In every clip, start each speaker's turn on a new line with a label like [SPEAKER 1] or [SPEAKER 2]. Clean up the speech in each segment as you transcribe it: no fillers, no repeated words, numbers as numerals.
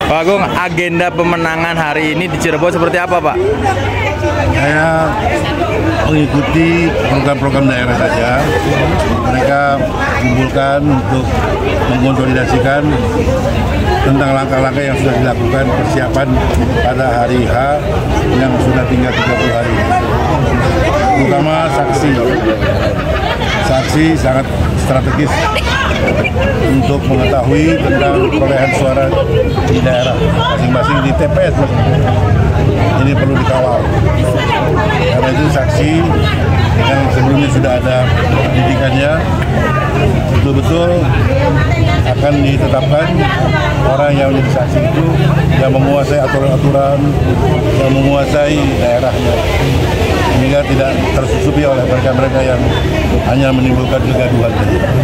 [SPEAKER 1] Pak Agung, agenda pemenangan hari ini di Cirebon seperti apa, Pak?
[SPEAKER 2] Saya mengikuti program-program daerah saja. Mereka kumpulkan untuk mengkonsolidasikan tentang langkah-langkah yang sudah dilakukan persiapan pada hari H yang sudah tinggal 30 hari. Terutama saksi. Saksi sangat strategis untuk mengetahui tentang perolehan suara di daerah masing-masing di TPS. Ini perlu dikawal. Karena itu saksi yang sebelumnya sudah ada pendidikannya betul-betul akan ditetapkan orang yang menjadi saksi itu yang menguasai aturan-aturan, yang menguasai daerahnya, sehingga tidak tersusupi oleh mereka-mereka yang hanya menimbulkan kegaduhan.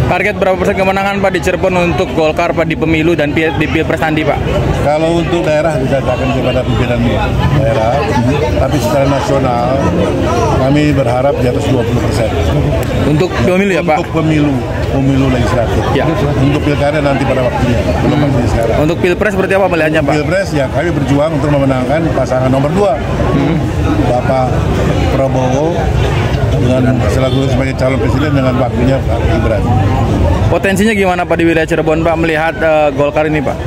[SPEAKER 1] Target berapa persen kemenangan Pak di Cirebon untuk Golkar Pak di pemilu dan di Pilpres nanti, Pak?
[SPEAKER 2] Kalau untuk daerah diserahkan kepada pimpinan daerah, tapi secara nasional kami berharap di atas 20%.
[SPEAKER 1] Untuk pemilu ya, Pak?
[SPEAKER 2] Untuk pemilu legislatif. Ya. Untuk pilkada nanti pada waktunya, belum pasti sekarang.
[SPEAKER 1] Untuk Pilpres seperti apa melihatnya, Pak?
[SPEAKER 2] Pilpres ya kami berjuang untuk memenangkan pasangan nomor 2, Bapak Prabowo dengan selaku sebagai calon presiden dengan wakilnya Pak Gibran.
[SPEAKER 1] Potensinya gimana Pak di wilayah Cirebon, Pak, melihat Golkar ini, Pak?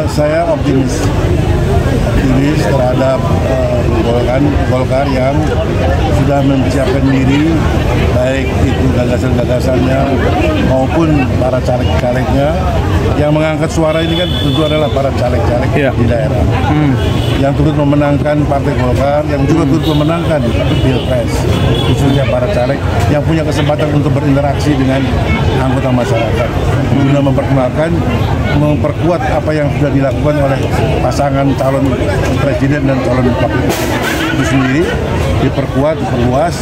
[SPEAKER 2] Saya optimis terhadap Golkar yang sudah mempersiapkan diri, baik itu gagasan-gagasannya maupun para caleg-calegnya. Yang mengangkat suara ini kan tentu adalah para caleg-caleg di daerah yang turut memenangkan Partai Golkar, yang juga turut memenangkan Pilpres, khususnya para caleg yang punya kesempatan untuk berinteraksi dengan anggota masyarakat guna memperkuat apa yang sudah dilakukan oleh pasangan calon presiden dan calon wakil presiden itu sendiri, diperluas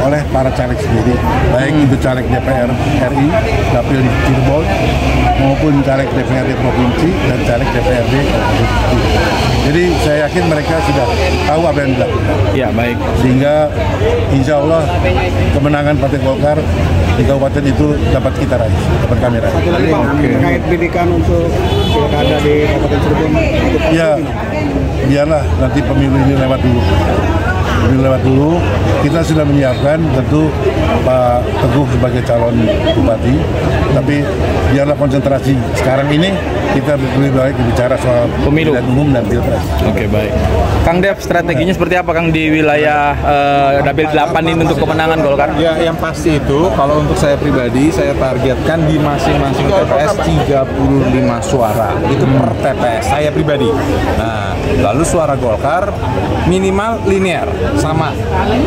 [SPEAKER 2] oleh para caleg sendiri, baik itu caleg DPR RI, dapil di Cirebon, maupun caleg DPRD provinsi dan caleg DPRD kabupaten. Jadi saya yakin mereka sudah tahu apa yang dilakukan.
[SPEAKER 1] Ya, baik.
[SPEAKER 2] Sehingga insya Allah kemenangan Partai Golkar di kabupaten itu dapat kita raih, dapat kami raih.
[SPEAKER 3] Terkait bidikan untuk pilkada di Kabupaten Cirebon.
[SPEAKER 2] Ya, biarlah nanti pemilu ini lewat dulu. Kita sudah menyiapkan tentu Pak Teguh sebagai calon bupati, tapi biarlah konsentrasi sekarang ini kita lebih baik bicara soal
[SPEAKER 1] pemilu
[SPEAKER 2] umum dan pilpres.
[SPEAKER 1] Oke, baik. Kang Dev, strateginya seperti apa Kang di wilayah dapil 8 ini untuk kemenangan Golkar?
[SPEAKER 4] Ya, yang pasti itu kalau untuk saya pribadi saya targetkan di masing-masing TPS 35 suara itu per TPS saya pribadi. Nah, lalu suara Golkar minimal linear sama,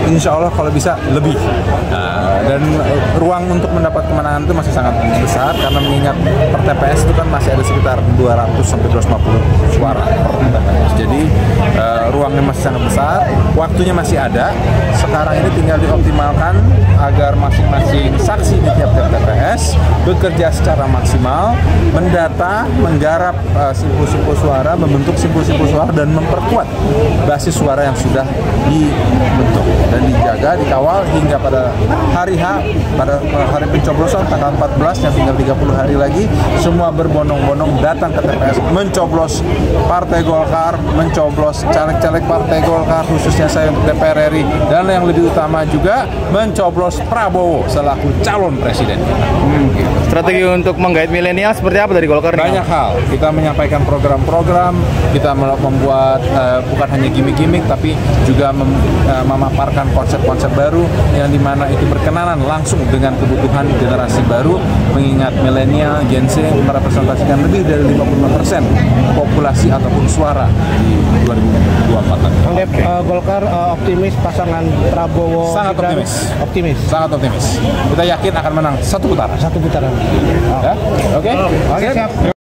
[SPEAKER 4] insya Allah kalau bisa lebih. Nah, dan ruang untuk mendapat kemenangan itu masih sangat besar karena mengingat per TPS itu kan masih ada sekitar 200 sampai 250 suara per TPS. Jadi ruangnya masih sangat besar, waktunya masih ada. Sekarang ini tinggal dioptimalkan agar masing-masing saksi di tiap-tiap TPS bekerja secara maksimal, mendata, menggarap simpul-simpul suara, membentuk simpul-simpul suara dan memperkuat basis suara yang sudah dibentuk dan dijaga, dikawal hingga pada hari H, pada hari pencoblosan tanggal 14 yang tinggal 30 hari lagi, semua berbondong-bondong datang ke TPS mencoblos Partai Golkar, mencoblos caleg-caleg Partai Golkar, khususnya saya untuk DPR RI, dan yang lebih utama juga mencoblos Prabowo selaku calon presiden.
[SPEAKER 1] Strategi untuk menggait milenial seperti apa dari Golkar?
[SPEAKER 4] Banyak hal. Kita menyampaikan program-program, kita membuat bukan hanya gimmick-gimmick, tapi juga memaparkan konsep-konsep baru yang dimana itu berkenalan langsung dengan kebutuhan generasi baru, mengingat milenial, Gen Z merepresentasikan lebih dari 55% populasi ataupun suara di 2024.
[SPEAKER 3] Golkar optimis pasangan Prabowo.
[SPEAKER 4] Sangat optimis. Sangat optimis. Kita yakin akan menang satu putaran.
[SPEAKER 3] Satu putaran.
[SPEAKER 4] Ya? Oke?
[SPEAKER 3] Oke, siap.